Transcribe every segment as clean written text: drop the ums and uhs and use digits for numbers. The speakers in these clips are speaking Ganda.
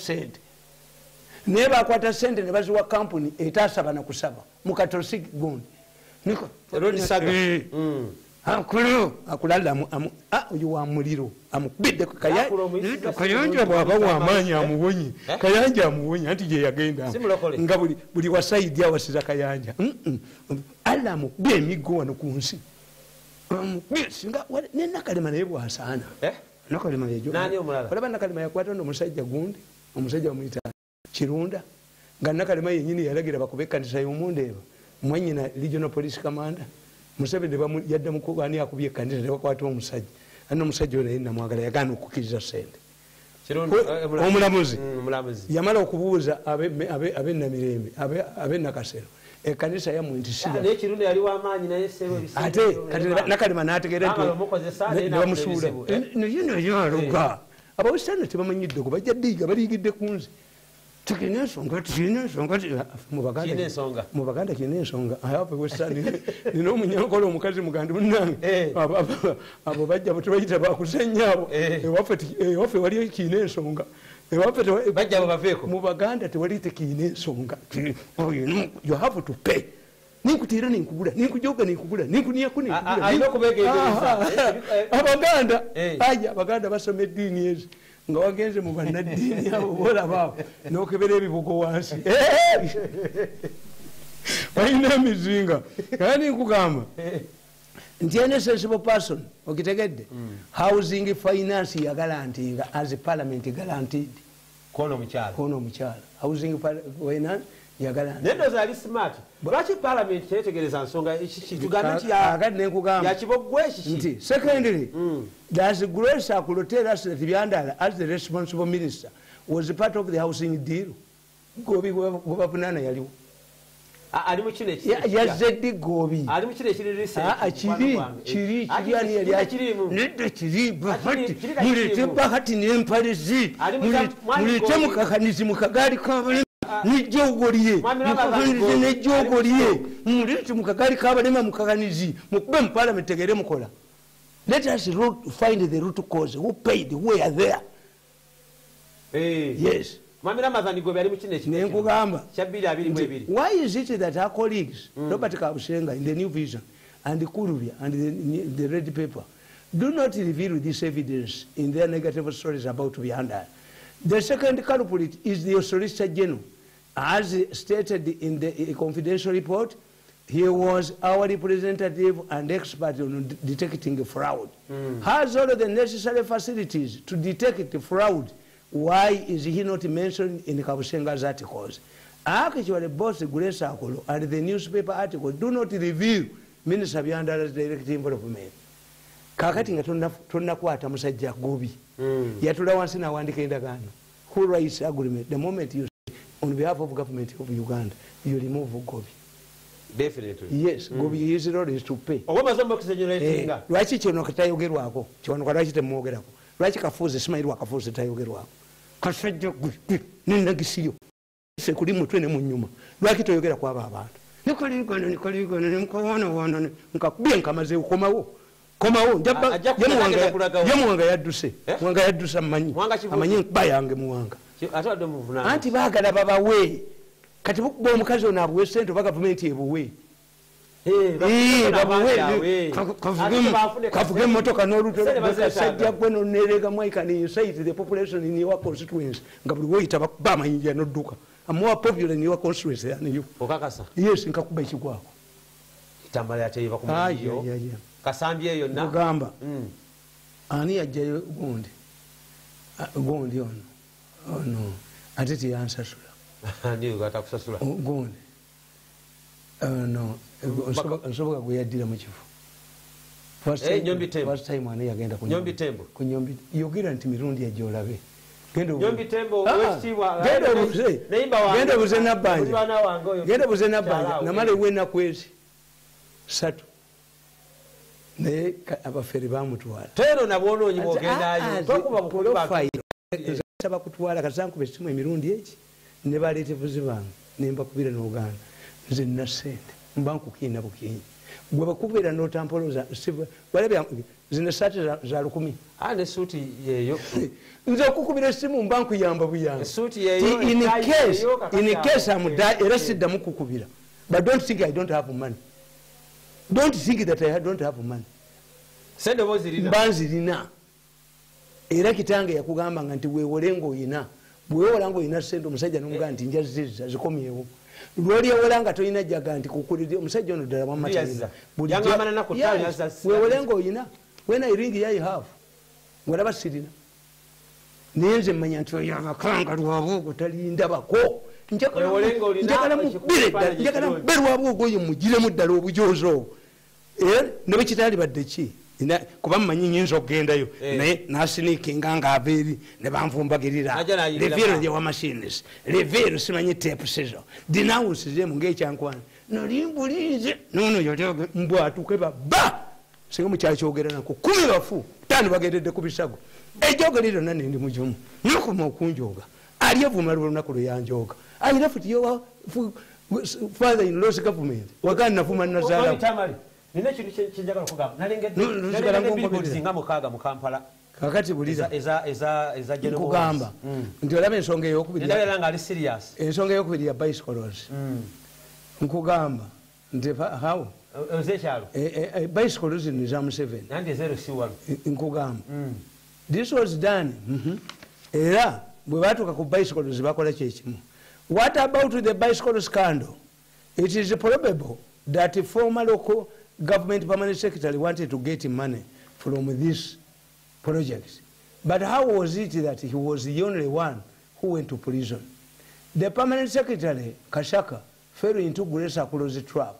sente naye bakwata sente ne baziwa kampuni etasaba na kusaba mukatosi gundi niko akulu akulala oyo wa muliro amukubidde kayanja bwaba wamaanyi amuwonye kayanja amuwonye anti gye yagenda nga buli wasaidi awasiza kayanja alla amukubye emiggo wano ku nsi nenakalema naye bwasaana nakalema olaba nakalema yakwata omusajja gundi omusajja bamuyita kirunda nga nakalema yenyini yalagira bakube ekkanisa y'omundeeba mwanyina regional police commander Museveni yadda mukubani akubye ekkanisa nebakwata omusajja ano omusajja oyo naye namwagala yagaana okukkiriza sente omulamuzi yamala okubuuza abenamirembe abenakasero ekkanisa yamwe nti ate nakalema nategeera nebamusuula naye aluga abawesitani tebamanyidde go bajja diiga baliigidde ku nze tukine ensonga mubaganda kirina ensonga nina omunyankole omukazi mugandi munange abo bajja tebayita bakuzenya abo ewaffe waliyo kirina ensonga mubaganda tewali tekirina ensonga you have to pay ninkutira ninkugula ninkujoga ninkugula ninkuniyaku abaganda abaganda basoma eddiini ezi nga wagenze mu bannaddiini abo bolabaawo nokebera ebibugo wansi balina emizinga kale ninkugamba nti any sensible person okitegedde housing finance yagalantinga as parliament guaranteed kono omukyala housing finance yagalantinga smart lwaki parliament kyetegereza nsonga nti secondly does Grace Akulotera Byandala as the responsible minister was a part of the housing deal gobi bwapunana yaliwo ali mu kine yazedde gobi ali mu kine kiri ani yali nedde kiri bahati mulete bahati n'empalizi mulete mukakanizi mukagali kabalema nijogoliye mukakanizi nejogoliye mulete mukagali kabalema mukakanizi mukube mu parliament tegere mukola. Let us find the root cause. Who paid? Who are there? Yes. Why is it that our colleagues, Robert Kabushenga in the New Vision, and the Kurubia, and the Red Paper, do not reveal this evidence in their negative stories about Byandala? The second culprit is the Solicitor General. As stated in the confidential report, he was our representative and expert on detecting fraud. Has all the necessary facilities to detect fraud. Why is he not mentioned in Kabushenga's articles? Actually, both Grace Akolo and the newspaper article do not reveal Minister Byandala's direct involvement. Kakati nga tonnakwata musajja gobi. Yatula wansi nawandika endagaano. Who writes agreement? The moment you say, on behalf of government of Uganda, you remove gobi. Definitely. Yes, gobi his role is to pay. Lwaki kino katayogerwako? Kiwanuka lwaki temwogerako? Lwaki Kafuzi simayirwa Kafuzi tayogerwako? Kasajja gwe n'endagisiyo. Ffe kuli mutwe ne mu nnyuma. Lwaki toyogera ku abo abantu? Nikoligana nkowonowono nkakubye nkamaze ukomawo. Komawo Muwanga yadduse. Muwanga yadduse amanyi nkuba yange Muwanga. Anti baagala babawe. Kati bukuba omukazi ono abuwe sente oba gavumenti ebuwe. Kavuge motoka n'olutosajja gwe nonerega Mwaika ni incite the population in your constituency nga buli woyita bakuba amayinja n'odduka. More popular in your constituency than you. Okakasa? Yes, nkakuba ekigwako. Tamale ateiva ku mujjo. Kasambi eyo na. Mugamba. Ani ajjayo gundi. Gundi ono. Ono. Ate tiyansasula. Ndiyo gata kusasula. Gundi. No. Nsoboka gwe yaddira mu kifo. Nyombi Tembo. First time ani yagenda ku Nyombi Tembo. Ku Nyombi. Yogera nti mirundi ejjo olabe. Nyombi Tembo westiwa. Genda buze nabbanja. Genda buze nabbanja. Namale wena kwezi. Satu. Naye abafere bamutwala. Tero nabwonoonyi bwogendayo. Tokuba bukulofayiro. Saba kutwala kasankube simu emirundi eki. Ne baleete vuzi bange. Nemba kubira n'Uganda. Nze nina ssente. Mbanku kiina bukinyi. Gwe bakubira n'otampoloza. Walabya zino saati za 10 ane suti yeyo nze okukubira essimu mba nkuyamba buyamba suti yeyo in case I'm era siddamu kukubira but don't think I don't have money. Don't think that I don't have money. Sende bozirina mbanzirina era kitange yakugamba nti weewolengo oyina bwewola oyina sente omusajja n'omugaa nti njazizza zikomyewo lwoli ewolanga toyina jaga nti kukulira omusajja ono ddala wamatalina weewolengo oyina when I ring I have walaba sirina naye nze mmanya nti oyo abakanga lwabwogo talindabako njagala mubire ddala njagala mube lwabwogo oyo mugiremu ddala obujozi obwo ne bwe kitali badde ki kuba mmanyi nyinza okugendayo naye nasinikinga ngaava eri ne banvumbagirira leveero gyewa machines leveero simanyi tape sizo dinawusizemu ngaekyankwana nolimbulinze nono yotoge mbwatuke baba singa mukyalo kyogera nako 10 bafu 5 bagendedde ku bisago ejogerero nani ndi mujumu nokuma okunjoga aliyevuma lunaku lweyanjoga I left your father in law's government wakani nafuma nazala nina kintu kyenjagala okugamba nalengedde billboards nga 6 mu Kampala kakati buliza eza kugamba nti olaba ensonga eyokubiri ndabira nga ali serious ensonga eyokubiri ya bicycles nkugamba nti how ozekyalo bicycles ni za Museveni nandi 0C1 nkugamba this was done era bwe batuuka ku bicycles bakola kyekimu. What about the bicycle scandal? It is probable that the former local government permanent secretary wanted to get money from this project. But how was it that he was the only one who went to prison? The permanent secretary, Kashaka, fell into Grace Akulo's trap,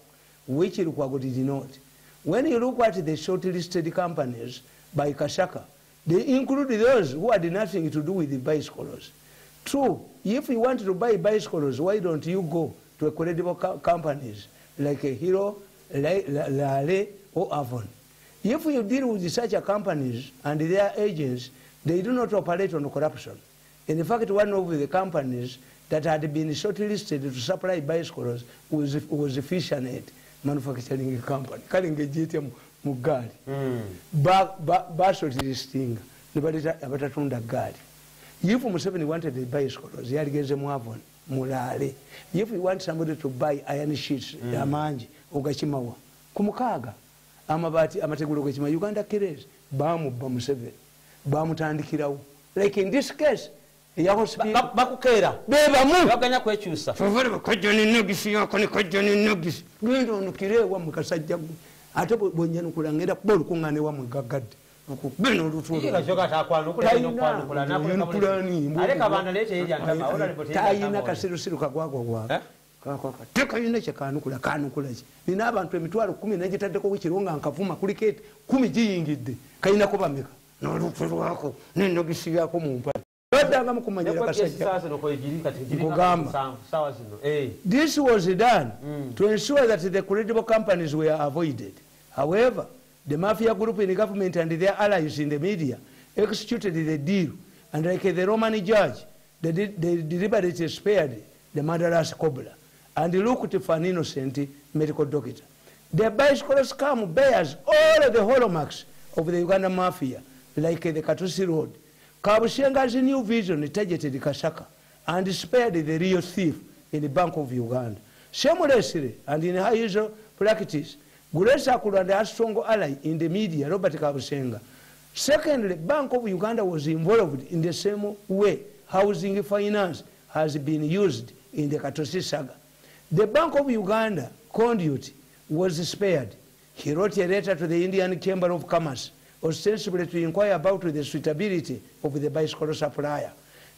which Lukwago did not. When you look at the shortlisted companies by Kashaka, they include those who had nothing to do with the bicycles. True, if you want to buy bicycles, why don't you go to credible companies like Hero, Lale, or Avon? If you deal with such companies and their agents, they do not operate on corruption. In fact, one of the companies that had been shortlisted to supply bicycles was Fishernet Manufacturing Company. Kalingejete Mugali. Shortlisting. Abatatunda Gali. If Museveni wanted to buy bicycles, he had given them Avon, Mulale. If you want somebody to buy iron sheets, Yamanji, Ogachimawa, Kumukaga, Amabati, Amategulu Gachima, Uganda Kires, Bamu Museveni, Bamu Tandikirau. Like in this case, bakukera baganya kwekyusa favore kojoni nogisi yakoni kojoni nogisi gwindo nukirewa mukasajja ate bonyana kulangera bolu kungane wa mugagade bino lutulo ikajoka takwano kula nakulani aleka banda lete yeli antama ola ripoti tayina kasirusiru kagwagwa gwa kakaka teka yine kyanukula kanukula ki nina abantu emitwalo 10 najitaddeko wikironga nkavuma kulikete 10 giyingidde kayina ko bameka n'olutulo wako n'enogisi yako mu mpa. This was done to ensure that the credible companies were avoided. However, the mafia group in the government and their allies in the media executed the deal, and like the Roman judge, they deliberately spared the murderous cobbler and looked for an innocent medical doctor. The bicycle scam bears all of the hallmarks of the Uganda mafia, like the Katusi Road. Kabushenga's new vision targeted Kashaka and spared the real thief in the Bank of Uganda. Shamelessly and in her usual practice, Grace Akulu and her strong ally in the media, Robert Kabushenga. Secondly, Bank of Uganda was involved in the same way housing finance has been used in the Katosi saga. The Bank of Uganda conduit was spared. He wrote a letter to the Indian Chamber of Commerce ostensibly to inquire about the suitability of the bicycle supplier.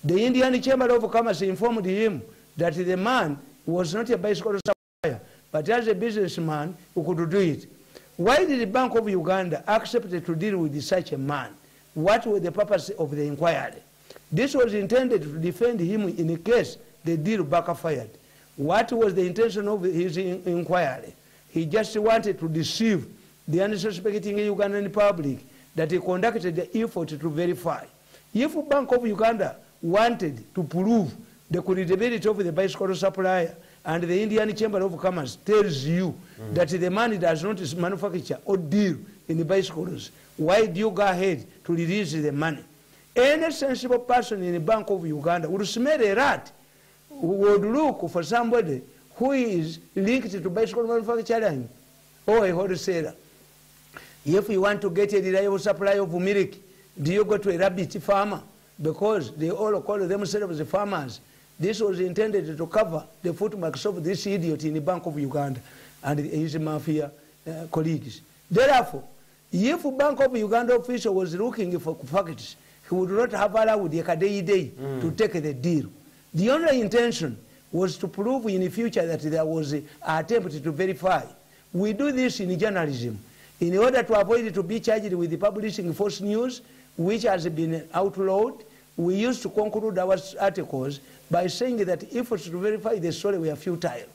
The Indian Chamber of Commerce informed him that the man was not a bicycle supplier, but as a businessman who could do it. Why did the Bank of Uganda accept to deal with such a man? What was the purpose of the inquiry? This was intended to defend him in case the deal backfired. What was the intention of his inquiry? He just wanted to deceive the unsuspecting Ugandan public that he conducted the effort to verify. If Bank of Uganda wanted to prove the credibility of the bicycle supplier and the Indian Chamber of Commerce tells you that the man does not manufacture or deal in the bicycles. Why do you go ahead to release the money? Any sensible person in the Bank of Uganda would smell a rat, would look for somebody who is linked to bicycle manufacturing or a wholesaler. If you want to get a reliable supply of milk, do you go to a rabbit farmer? Because they all call themselves the farmers. This was intended to cover the footmarks of this idiot in the Bank of Uganda and his mafia colleagues. Therefore, if Bank of Uganda official was looking for facts, he would not have allowed the Kadei to take the deal. The only intention was to prove in the future that there was an attempt to verify. We do this in journalism in order to avoid to be charged with the publishing false news, which has been outlawed. We used to conclude our articles by saying that efforts to verify the story were futile.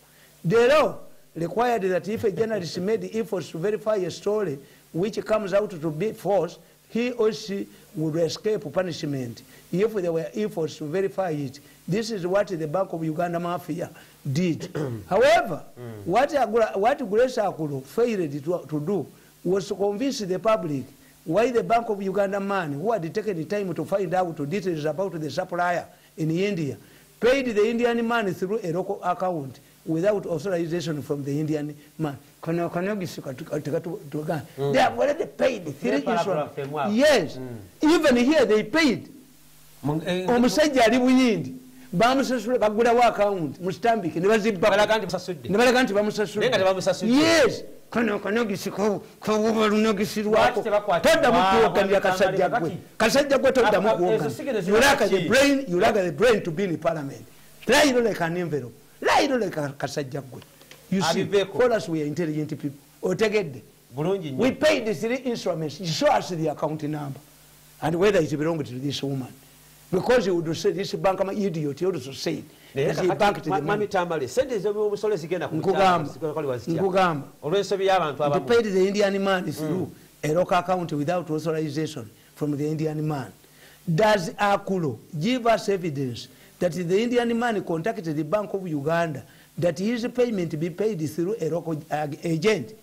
The law required that if a journalist made efforts to verify a story which comes out to be false, he or she would escape punishment if there were efforts to verify it. This is what the Bank of Uganda Mafia did. However, what Grace Akulu failed to do was to convince the public why the Bank of Uganda man, who had taken the time to find out details about the supplier in India, paid the Indian man through a local account without authorization from the Indian man. They have already paid 3 insurance. Yes. Even here they paid. Omusajja ali buyindi bamusasula bagulawo account mu Stanbic ne bazibba ne balaga nti bamusasula. Yes. Kanogisi ko balunogisi lwako todda mukuwoganira kasajja gwe todda mukuwoganira. You lack the brain to be in parliament. Lie like an envelope. Lie like a kasajja gwe. You see, for us we are intelligent people. Otegedde. We paid the 3 instruments. You show us the account number and whether it belonged to this woman. Because he would say this bank am idiot, he also said that he banked the money. Tamale, send his Nkugamba. They paid the Indian man through a local account without authorization from the Indian man. Does Akulu give us evidence that the Indian man contacted the Bank of Uganda that his payment be paid through a local agent?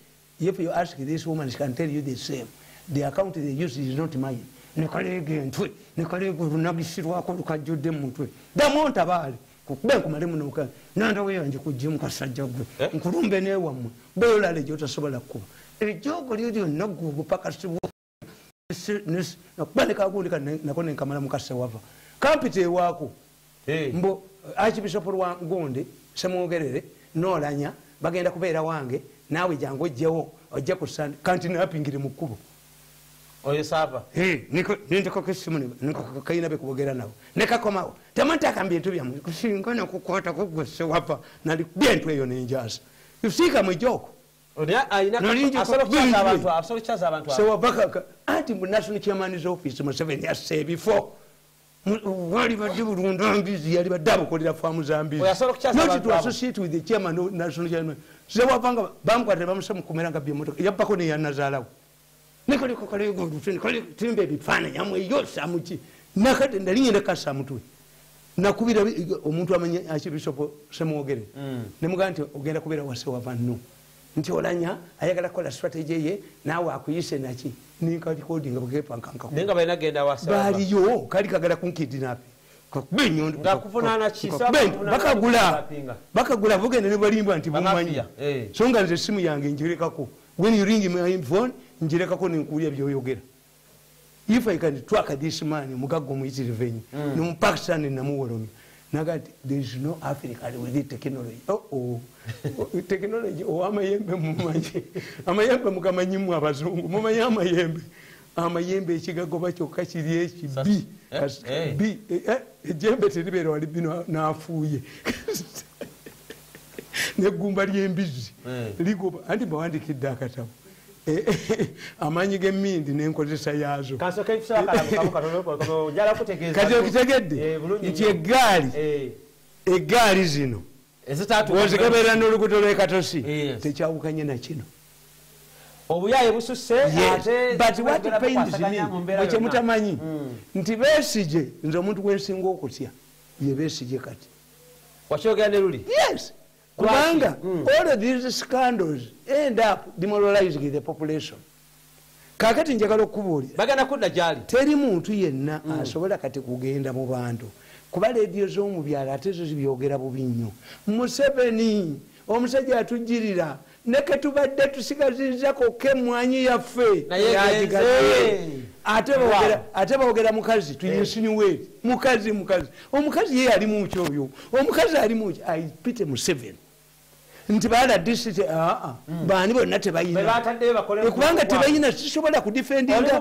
If you ask this woman, she can tell you the same. The account they use is not mine. The amount of all. Bank Marimuka, none away and you could Jim Casajog, Kurumbe Newam, Bola Jota Sobalako. A joke you do not go Pacas to work. Panica Nakon Kamaramukasawava. Campite Waku, Mbo, Archbishop Gonde, Samogere, no Lanya, Bagenda Kubera Wange, now we jango Joe or Jacosan, counting up in Mukubu. Oyo saba. Niko kesimu niko kaina be kubogera nabo. Neka komao. Tamanta kambye tu byamu. Kushingana kukwata kugwese wapa na bintu eyo nenjasa. Yusika mwijoko. Onya aina asolo chaza abantu. So wabaka anti mu national chairman's office mu 7 years say before. Wali badibu ndambizi yali badabu kolira famu zambizi. Not to associate with the chairman of national chairman. So wapanga bamkwate bamusamu kumeranga byemoto. Yapako ne yanazalawo. Niko kale go timbe bifana yamwe yose amuki nakati ndalinye ndakasa mutwe nakubira omuntu amanya Archbishop Semwogere nemuganti ogenda kubera wase wavanu nti olanya ayagala kola strategy ye nawe akuyise naki ninka recording bagepa nkanka nenga bayina genda wase bali yo kali kagala kunkidinapi kakbenyondo ngakufunana chisa bakagula bugende ne balimba nti bumanyi songa nze simu yange njirekako when you ring my phone njirekako ninkulia byoyogera. If I can track this man mugago muiti revenge no Pakistan na muwolomi nagati there is no Africa with the technology. Technology amayembe mumanyi amayembe mukamanyimu abazungu mumanyi amayembe ekigago bakyo kakiri ekibi bi ejembe teribero ali bino nafuye ne gumba lyembizi ligo anti bawandikidde akatabo amanyi gemindi nenkozesa yazo kati okitegedde nti egaali zino ozigabera n'oluguudo lw'ekatosi tekyawukanye na kino obuyaye bususe ate but what pains me ekyo mutamanyi nti Besigye nze omuntu gwensinga okutya ye Besigye kati wakyogera ne luli. Yes. Kubanga all of these scandals end up demoralizing the population. kakati njagala okubuulira bagenda kudda gyali teri muntu yenna asobola kati kugenda mu bantu kuba leediyo z'omu byalo ate zo zibyogera bubi nnyo. Museveni omusajja atujjirira neke tubadde tusigazizako kemwanyi yaffe ate bawogera mukazi tuyinsinuweri mukazi omukazi ye yali muki oyo omukazi ali muki ayipite Museveni nti baala disiti baani bonna tebayina kubanga tebayina sisobola kudifendinga